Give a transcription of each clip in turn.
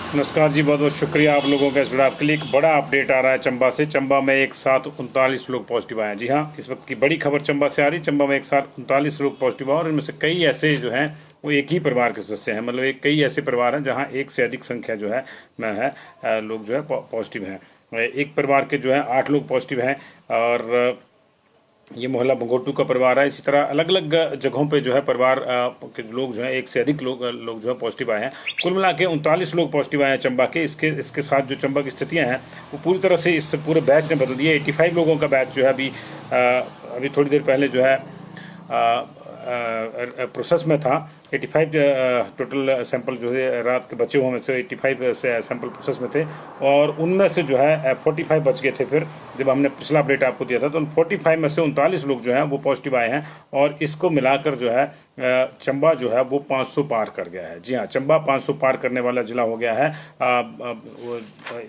नमस्कार जी, बहुत बहुत शुक्रिया आप लोगों का जुड़ाव के लिए। एक बड़ा अपडेट आ रहा है चंबा से। चंबा में एक साथ 39 लोग पॉजिटिव आए हैं। जी हाँ, इस वक्त की बड़ी खबर चंबा से आ रही। चंबा में एक साथ 39 लोग पॉजिटिव आए और इनमें से कई ऐसे जो हैं वो एक ही परिवार के सदस्य हैं। मतलब एक कई ऐसे परिवार हैं जहाँ एक से अधिक संख्या जो है में है लोग जो है पॉजिटिव हैं। एक परिवार के जो है 8 लोग पॉजिटिव हैं और ये मोहल्ला बंगोटू का परिवार है। इसी तरह अलग अलग जगहों पे जो है परिवार के लोग जो है एक से अधिक लोग जो है पॉजिटिव आए हैं। कुल मिला के 39 लोग पॉजिटिव आए हैं चंबा के। इसके साथ जो चंबा की स्थितियां हैं वो पूरी तरह से इस पूरे बैच ने बदल दिया। 85 लोगों का बैच जो है अभी थोड़ी देर पहले जो है प्रोसेस में था। 85 टोटल सैंपल जो है रात के बचे हुए में से 85 से सैंपल प्रोसेस में थे और उनमें से जो है 45 बच गए थे। फिर जब हमने पिछला अपडेट आपको दिया था तो उन 45 में से 39 लोग जो हैं वो पॉजिटिव आए हैं और इसको मिलाकर जो है चंबा जो है वो 500 पार कर गया है। जी हाँ, चंबा 500 पार करने वाला जिला हो गया है।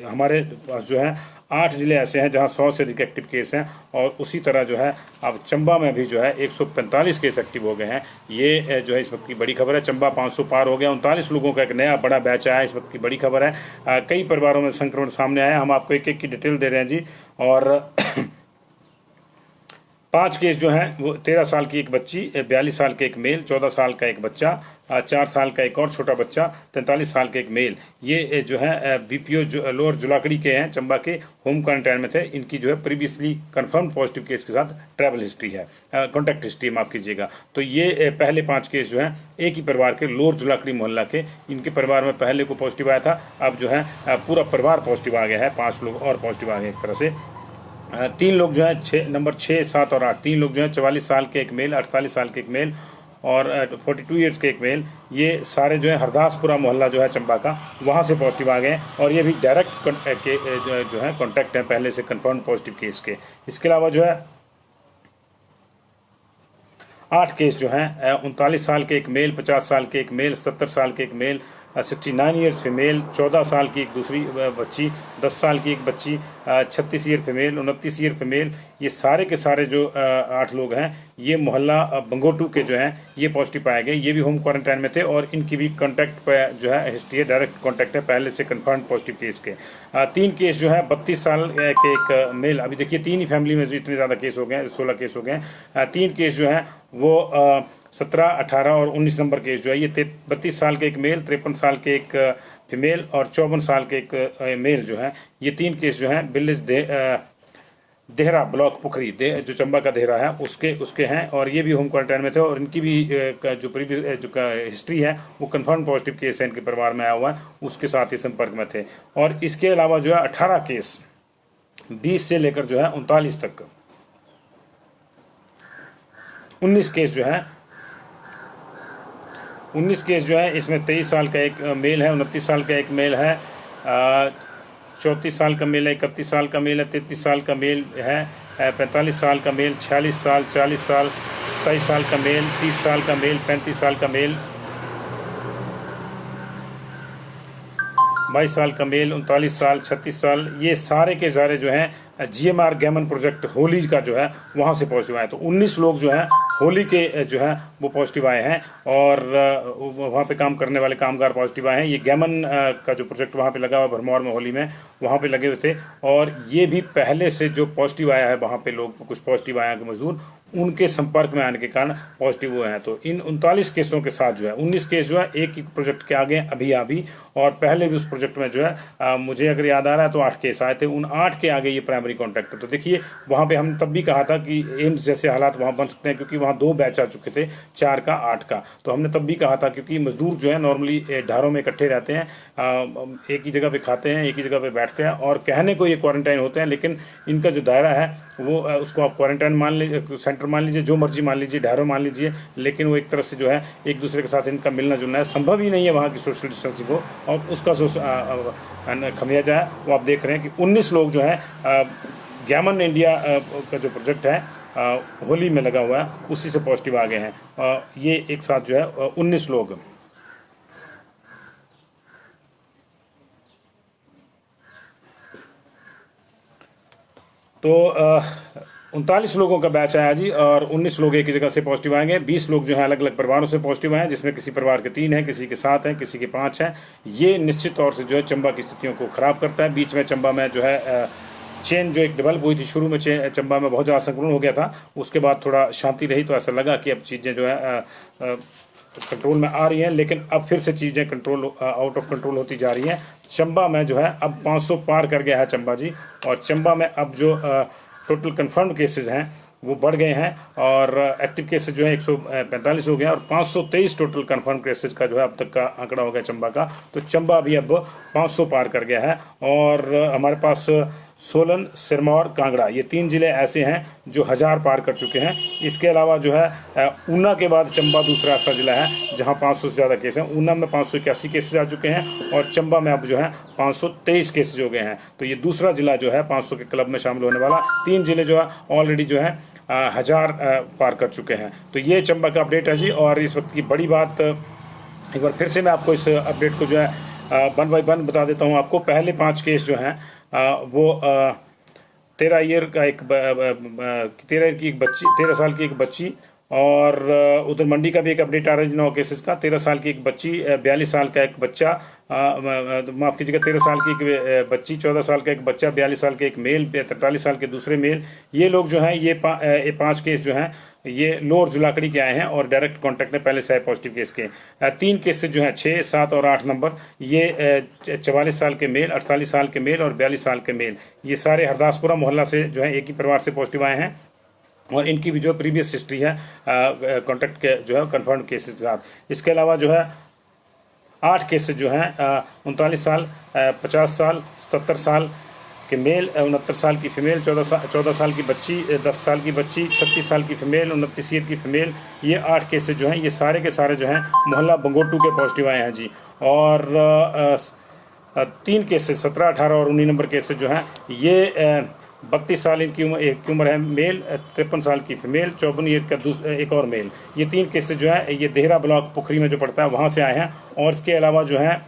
हमारे पास जो है 8 जिले ऐसे हैं जहां 100 से अधिक एक्टिव केस हैं और उसी तरह जो है अब चंबा में भी जो है 145 केस एक्टिव हो गए हैं। ये जो है इस वक्त की बड़ी खबर है। चंबा 500 पार हो गया। 39 लोगों का एक नया बड़ा बैच आया है। इस वक्त की बड़ी खबर है। कई परिवारों में संक्रमण सामने आया। हम आपको एक एक की डिटेल दे रहे हैं जी। और 5 केस जो हैं वो 13 साल की एक बच्ची, 42 साल के एक मेल, 14 साल का एक बच्चा, 4 साल का एक और छोटा बच्चा, 43 साल के एक मेल। ये जो है बीपीओ लोअर जुलाकड़ी के हैं, चंबा के, होम क्वारंटाइन में थे। इनकी जो है प्रीवियसली कंफर्म पॉजिटिव केस के साथ ट्रैवल हिस्ट्री है, कॉन्टैक्ट हिस्ट्री माफ कीजिएगा। तो ये पहले 5 केस जो हैं एक ही परिवार के लोअर जुलाकड़ी मोहल्ला के, इनके परिवार में पहले को पॉजिटिव आया था। अब जो है पूरा परिवार पॉजिटिव आ गया है। 5 लोग और पॉजिटिव आ गए एक तरह से। 3 लोग जो है नंबर 6, 7 और 8, 3 लोग जो है 44 साल के एक मेल, 48 साल के एक मेल और 42 ईयर्स के एक मेल। ये सारे जो है हरदासपुरा मोहल्ला जो है चंबा का, वहाँ से पॉजिटिव आ गए और ये भी डायरेक्ट जो है कॉन्टैक्ट हैं पहले से कंफर्म पॉजिटिव केस के। इसके अलावा जो है 8 केस जो हैं 39 साल के एक मेल, 50 साल के एक मेल, 70 साल के एक मेल, 69 ईयर्स फीमेल, 14 साल की एक दूसरी बच्ची, 10 साल की एक बच्ची, 36 ईयर फीमेल, 29 ईयर फीमेल। ये सारे के सारे जो 8 लोग हैं ये मोहल्ला बंगोटू के जो हैं ये पॉजिटिव पाए गए। ये भी होम क्वारंटाइन में थे और इनकी भी कॉन्टैक्ट पे जो है हिस्ट्री है, डायरेक्ट कॉन्टैक्ट है पहले से कंफर्म पॉजिटिव केस के। 3 केस जो है 32 साल के एक मेल। अभी देखिए 3 ही फैमिली में जो इतने ज़्यादा केस हो गए, 16 केस हो गए। 3 केस जो हैं वो 17, 18 और 19 नंबर केस जो है ये 32 साल के एक मेल, 53 साल के एक फीमेल और 54 साल के एक मेल जो है ये 3 केस जो हैं विलेज देहरा ब्लॉक पुखरी जो चंबा का देहरा है उसके हैं और ये भी होम क्वारंटाइन में थे और इनकी भी जो प्रीवियस जो हिस्ट्री है वो कंफर्म पॉजिटिव केस है इनके परिवार में आया हुआ है, उसके साथ ही संपर्क में थे। और इसके अलावा जो है 18 केस 20 से लेकर जो है 39 तक 19 केस जो है 19 केस जो है इसमें 23 साल का एक मेल है, 29 साल का एक मेल है, 34 साल का मेल है, 31 साल का मेल है, 33 साल का मेल है, 45 साल का मेल, 46 साल, 40 साल, 27 साल का मेल, 30 साल का मेल, 35 साल का मेल, 22 साल का मेल, 39 साल, 36 साल। ये सारे के सारे जो हैं GMR गैमन प्रोजेक्ट होली का जो है वहाँ से पॉजिटिव आए। तो 19 लोग जो हैं होली के जो है वो पॉजिटिव आए हैं और वहाँ पे काम करने वाले कामगार पॉजिटिव आए हैं। ये गैमन का जो प्रोजेक्ट वहाँ पे लगा हुआ भरमौर में होली में, वहाँ पे लगे हुए थे और ये भी पहले से जो पॉजिटिव आया है वहाँ पे लोग कुछ पॉजिटिव आया के मजदूर उनके संपर्क में आने के कारण पॉजिटिव हुए हैं। तो इन 39 केसों के साथ जो है 19 केस जो है एक ही प्रोजेक्ट के आगे अभी और पहले भी उस प्रोजेक्ट में जो है मुझे अगर याद आ रहा है तो 8 केस आए थे। उन 8 के आगे ये प्राइमरी कॉन्टैक्ट है। तो देखिए वहाँ पे हम तब भी कहा था कि एम्स जैसे हालात वहाँ बन सकते हैं क्योंकि वहाँ 2 बैच आ चुके थे, 4 का 8 का। तो हमने तब भी कहा था क्योंकि मजदूर जो है नॉर्मली ढारों में इकट्ठे रहते हैं, एक ही जगह पे खाते हैं, एक ही जगह पे बैठते हैं और कहने को ये क्वारंटाइन होते हैं लेकिन इनका जो दायरा है वो उसको आप क्वारंटाइन मान लीजिए, सेंटर मान लीजिए, जो मर्जी मान लीजिए, ढारों मान लीजिए, लेकिन वो एक तरह से जो है एक दूसरे के साथ इनका मिलना जुलना है, संभव ही नहीं है वहाँ की सोशल डिस्टेंसिंग हो और उसका खमियाजा है वो आप देख रहे हैं कि 19 लोग जो है गैमन इंडिया का जो प्रोजेक्ट है होली में लगा हुआ है उसी से पॉजिटिव आ गए हैं। ये एक साथ जो है 19 लोग। तो 39 लोगों का बैच आया जी, और 19 लोग एक ही जगह से पॉजिटिव आएंगे। 20 लोग जो है अलग अलग परिवारों से पॉजिटिव आए हैं, जिसमें किसी परिवार के 3 हैं, किसी के 7 हैं, किसी के 5 हैं। ये निश्चित तौर से जो है चंबा की स्थितियों को खराब करता है। बीच में चंबा में जो है चेन जो एक डेवलप हुई थी, शुरू में चंबा में बहुत ज़्यादा संक्रमण हो गया था, उसके बाद थोड़ा शांति रही, तो ऐसा लगा कि अब चीज़ें जो है कंट्रोल में आ रही हैं, लेकिन अब फिर से चीज़ें आउट ऑफ कंट्रोल होती जा रही हैं। चंबा में जो है अब 500 पार कर गया है चंबा जी, और चंबा में अब जो टोटल कंफर्म्ड केसेस हैं वो बढ़ गए हैं, और एक्टिव केसेस जो है 145 हो गया, और 523 टोटल कंफर्म केसेस का जो है अब तक का आंकड़ा हो गया चंबा का। तो चंबा भी अब 500 पार कर गया है। और हमारे पास सोलन, सिरमौर, कांगड़ा, ये 3 जिले ऐसे हैं जो 1000 पार कर चुके हैं। इसके अलावा जो है ऊना के बाद चंबा दूसरा ऐसा जिला है जहां 500 से ज़्यादा केस हैं। ऊना में 581 केसेस आ चुके हैं, और चंबा में अब जो है 523 केसेज हो गए हैं। तो ये दूसरा जिला जो है 500 के क्लब में शामिल होने वाला। 3 जिले जो है ऑलरेडी जो है 1000 पार कर चुके हैं। तो ये चंबा का अपडेट है जी। और इस वक्त की बड़ी बात, एक बार फिर से मैं आपको इस अपडेट को जो है 1 बाय 1 बता देता हूँ आपको। पहले 5 केस जो हैं वो 13 ईयर का एक 13 साल की एक बच्ची, और उधर मंडी का भी एक अपडेट आ रहा है 9 केसेस का। 13 साल की एक बच्ची, 42 साल का एक बच्चा, माफ कीजिएगा 13 साल की एक बच्ची, 14 साल का एक बच्चा, 42 साल के एक मेल, 43 साल के दूसरे मेल। ये लोग जो हैं ये 5 केस जो हैं ये लोअर जुलाकड़ी के आए हैं, और डायरेक्ट कांटेक्ट में पहले से आए पॉजिटिव केस के। 3 केसेस जो हैं 6, 7 और 8 नंबर, ये 44 साल के मेल, 48 साल के मेल और 42 साल के मेल, ये सारे हरदासपुरा मोहल्ला से जो है एक ही परिवार से पॉजिटिव आए हैं। और इनकी भी जो प्रीवियस हिस्ट्री है कॉन्टैक्ट के जो है कन्फर्म केसेस के साथ। इसके अलावा जो है 8 केसेस जो हैं 39 साल, 50 साल, 77 साल के मेल, 69 साल की फीमेल, 14 साल की बच्ची, 10 साल की बच्ची, 36 साल की फीमेल, 29 ईयर की फीमेल, ये 8 केसेस जो हैं ये सारे के सारे जो हैं मोहल्ला बंगोटू के पॉजिटिव आए हैं जी। और 3 केसेस 17, 18 और 19 नंबर केसेस जो हैं ये 32 साल इनकी उम्र है मेल, 53 साल की फीमेल, 54 ईयर का एक और मेल। ये 3 केसेस जो है ये देहरा ब्लॉक पुखरी में जो पड़ता है वहाँ से आए हैं। और इसके अलावा जो है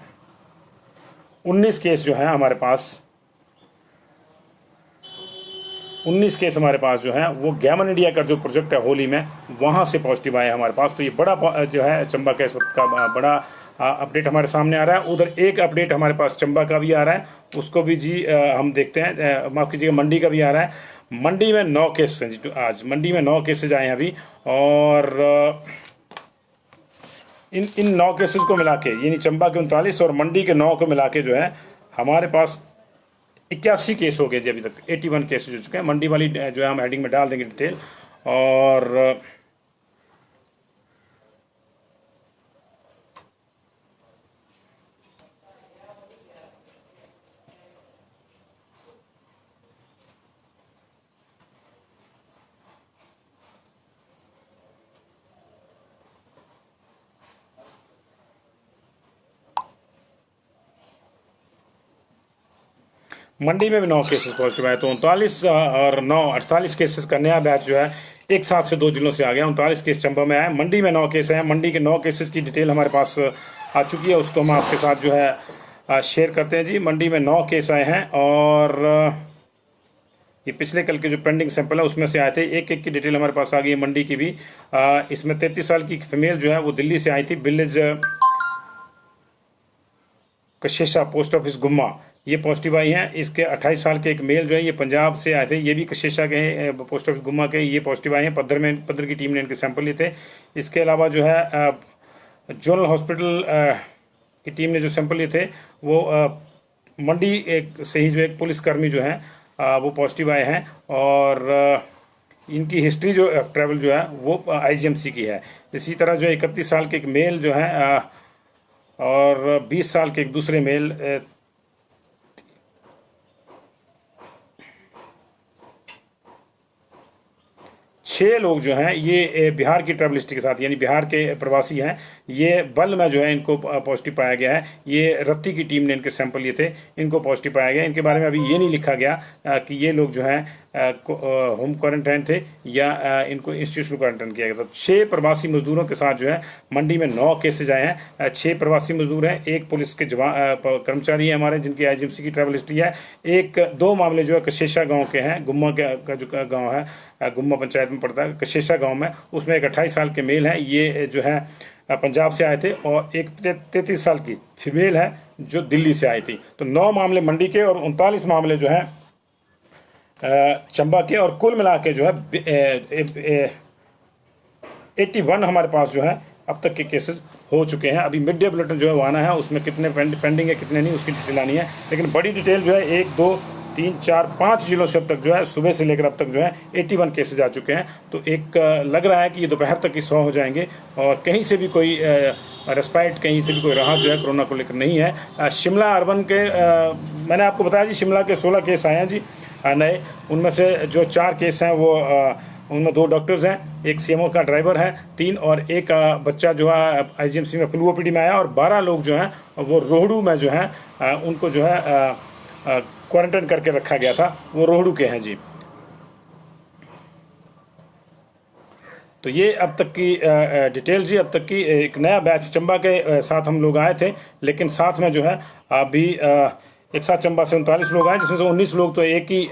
19 केस जो है हमारे पास, 19 केस हमारे पास जो है वो गैमन इंडिया का जो प्रोजेक्ट है होली में, वहाँ से पॉजिटिव आए हमारे पास। तो ये बड़ा जो है चंबा का इस वक्त का बड़ा अपडेट हमारे सामने आ रहा है। उधर एक अपडेट हमारे पास चंबा का भी आ रहा है, उसको भी जी हम देखते हैं। माफ़ कीजिएगा, मंडी का भी आ रहा है। मंडी में 9 केस हैं जी, आज मंडी में 9 केसेज आए हैं अभी। और इन 9 केसेस को मिला के, यानी चंबा के 39 और मंडी के 9 को मिला के जो है हमारे पास 81 केस हो गए जी अभी तक। 81 केसेज हो चुके हैं। मंडी वाली जो है हम हेडिंग में डाल देंगे डिटेल। और मंडी में भी 9 केसेस पॉजिटिव आए। तो 39 और 9 48 केसेस का नया बैच जो है एक साथ से 2 जिलों से आ गया। 39 केस चंबा में आए, मंडी में 9 केस हैं। मंडी के 9 केसेस की डिटेल हमारे पास आ चुकी है, उसको हम आपके साथ जो है शेयर करते हैं जी। मंडी में 9 केस आए हैं, और ये पिछले कल के जो पेंडिंग सैंपल है उसमें से आए थे। एक एक की डिटेल हमारे पास आ गई है मंडी की भी। इसमें 33 साल की फीमेल जो है वो दिल्ली से आई थी, विलेज कशेशा, पोस्ट ऑफिस गुम्मा, ये पॉजिटिव आई हैं। इसके 28 साल के एक मेल जो है ये पंजाब से आए थे, ये भी कशेशा के पोस्ट ऑफिस गुम्मा के, ये पॉजिटिव आए हैं। पद्दर की टीम ने इनके सैंपल लिए थे। इसके अलावा जो है जोनल हॉस्पिटल की टीम ने जो सैंपल लिए थे वो मंडी से ही जो एक पुलिसकर्मी जो है वो पॉजिटिव आए हैं। और इनकी हिस्ट्री जो ट्रैवल जो है वो IGMC की है। इसी तरह जो 31 साल के एक मेल जो है और 20 साल के एक दूसरे मेल, 6 लोग जो हैं ये बिहार की ट्रैवल हिस्ट्री के साथ, यानी बिहार के प्रवासी हैं। ये बल में जो है इनको पॉजिटिव पाया गया है। ये रत्ती की टीम ने इनके सैंपल लिए थे, इनको पॉजिटिव पाया गया। इनके बारे में अभी ये नहीं लिखा गया कि ये लोग जो हैं होम क्वारंटाइन थे या इनको इंस्टीट्यूशनल क्वारंटाइन किया गया था। 6 प्रवासी मजदूरों के साथ जो है मंडी में 9 केसेज आए हैं। 6 प्रवासी मजदूर हैं, 1 पुलिस के कर्मचारी हैं हमारे जिनकी आईजीएमसी की ट्रैवल हिस्ट्री है। 2 मामले जो है कशेषा गाँव के हैं, गुम्मा का जो गाँव है, गुम्मा पंचायत में पड़ता है कशेषा गाँव में, उसमें एक 28 साल के मेल हैं, ये जो है पंजाब से आए थे, और एक 33 साल की फीमेल है जो दिल्ली से आई थी। तो 9 मामले मंडी के और 39 मामले जो है चंबा के, और कुल मिला के जो है 81 हमारे पास जो है अब तक के केसेस हो चुके हैं। अभी मिड डे बुलेटिन जो है वो आना है, उसमें कितने पेंडिंग है कितने नहीं उसकी डिटेल आनी है, लेकिन बड़ी डिटेल जो है 1 2 3 4 5 जिलों से अब तक जो है सुबह से लेकर अब तक जो है 81 केसेज आ चुके हैं। तो एक लग रहा है कि ये दोपहर तक ही 100 हो जाएंगे, और कहीं से भी कोई रेस्पाइट, कहीं से भी कोई राहत जो है कोरोना को लेकर नहीं है। शिमला अर्बन के मैंने आपको बताया जी, शिमला के 16 केस आए हैं जी नए, उनमें से जो 4 केस हैं वो उनमें 2 डॉक्टर्स हैं, एक सीएमओ का ड्राइवर है, 3 और एक बच्चा जो है आईजीएमसी में फ्लू ओपीडी में आया, और 12 लोग जो हैं वो रोहड़ू में जो है उनको जो है क्वारंटाइन करके रखा गया था, वो रोहड़ू के हैं जी। तो ये अब तक की डिटेल जी, अब तक की एक नया बैच चंबा के साथ हम लोग आए थे, लेकिन साथ में जो है अभी एक साथ चंबा से 39 लोग आए, जिसमें से 19 लोग तो एक ही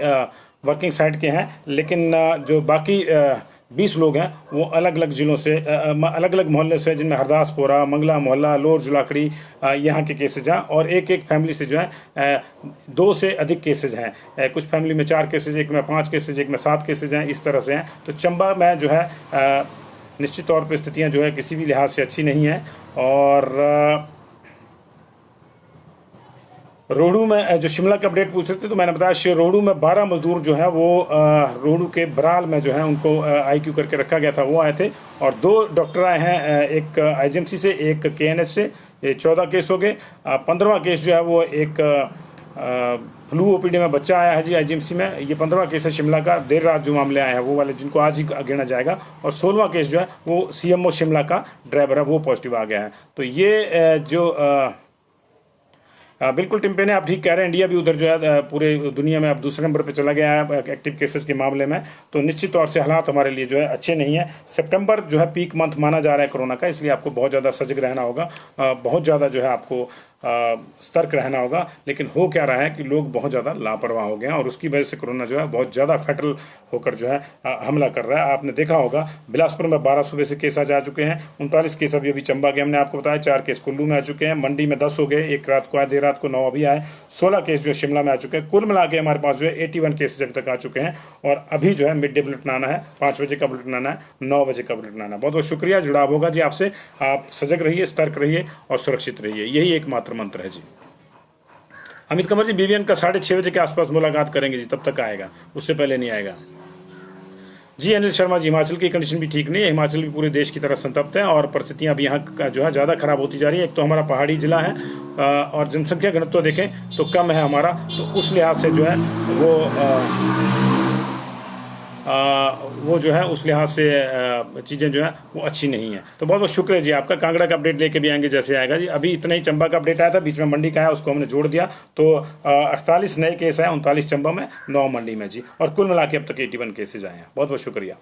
वर्किंग साइट के हैं, लेकिन जो बाकी 20 लोग हैं वो अलग अलग जिलों से, अलग अलग मोहल्ले से, जिनमें हरदासपुरा, मंगला मोहल्ला, लोर जुलाकड़ी यहाँ के केसेज हैं, और एक फैमिली से जो है 2 से अधिक केसेज हैं। कुछ फैमिली में 4 केसेज, एक में 5 केसेज, एक में 7 केसेज हैं, इस तरह से हैं। तो चंबा में जो है निश्चित तौर पर स्थितियाँ जो है किसी भी लिहाज से अच्छी नहीं है। और रोहड़ू में जो शिमला के अपडेट पूछ रहे थे, तो मैंने बताया रोहड़ू में 12 मजदूर जो है वो रोहड़ू के बराल में जो है उनको आईक्यू करके रखा गया था, वो आए थे, और 2 डॉक्टर आए हैं, एक आईजीएमसी से, एक केएनएच से। ये 14 केस हो गए। 15वां केस जो है वो एक फ्लू ओपीडी में बच्चा आया है जी आईजीएमसी में। ये 15वां केस है शिमला का। देर रात जो मामले आए हैं वो वाले, जिनको आज ही गिना जाएगा। और 16वां केस जो है वो सीएमओ शिमला का ड्राइवर है, वो पॉजिटिव आ गया है। तो ये जो बिल्कुल टिम्पे ने आप ठीक कह रहे हैं, इंडिया भी उधर जो है पूरे दुनिया में अब दूसरे नंबर पे चला गया है एक्टिव केसेस के मामले में। तो निश्चित तौर से हालात हमारे लिए जो है अच्छे नहीं है। सितंबर जो है पीक मंथ माना जा रहा है कोरोना का, इसलिए आपको बहुत ज़्यादा सजग रहना होगा, बहुत ज़्यादा जो है आपको सतर्क रहना होगा। लेकिन हो क्या रहा है कि लोग बहुत ज़्यादा लापरवाह हो गए हैं, और उसकी वजह से कोरोना जो है बहुत ज़्यादा फैटल होकर जो है हमला कर रहा है। आपने देखा होगा बिलासपुर में 12 सुबह से केस आज आ चुके हैं, 39 केस अभी चंबा के हमने आपको बताया, 4 केस कुल्लू में आ चुके हैं, मंडी में 10 हो गए, एक रात को आए, देर रात को 9 अभी आए, 16 केस जो है शिमला में आ चुके हैं। कुल मिला के हमारे पास जो है 81 केसेज अभी तक आ चुके हैं, और अभी जो है मिड डे बुलेटिन आना है, 5 बजे का बुलेटिन आना है, 9 बजे का बुलेटिन आना है। बहुत बहुत शुक्रिया, जुड़ाव होगा जी आपसे। आप सजग रहिए, सतर्क रहिए और सुरक्षित रहिए, यही एकमात्र मंत्र है जी। अमित कंवर जी बीवीएन का 6:30 बजे के आसपास मुलाकात करेंगे जी, तब तक आएगा, उससे पहले नहीं आएगा जी। अनिल शर्मा जी, हिमाचल की कंडीशन भी ठीक नहीं है, हिमाचल भी पूरे देश की तरह संतप्त है, और परिस्थितियां भी यहाँ का जो है ज़्यादा खराब होती जा रही है। एक तो हमारा पहाड़ी जिला है, और जनसंख्या घनत्व देखें तो कम है हमारा, तो उस लिहाज से जो है वो जो है उस लिहाज से चीज़ें जो है वो अच्छी नहीं है। तो बहुत बहुत शुक्र है जी आपका। कांगड़ा का अपडेट लेके भी आएंगे जैसे आएगा जी। अभी इतना ही चंबा का अपडेट आया था, बीच में मंडी का है, उसको हमने जोड़ दिया। तो 48 नए केस हैं, 39 चंबा में, 9 मंडी में जी, और कुल मिला के अब तक 81 केसेज आए हैं। बहुत बहुत शुक्रिया।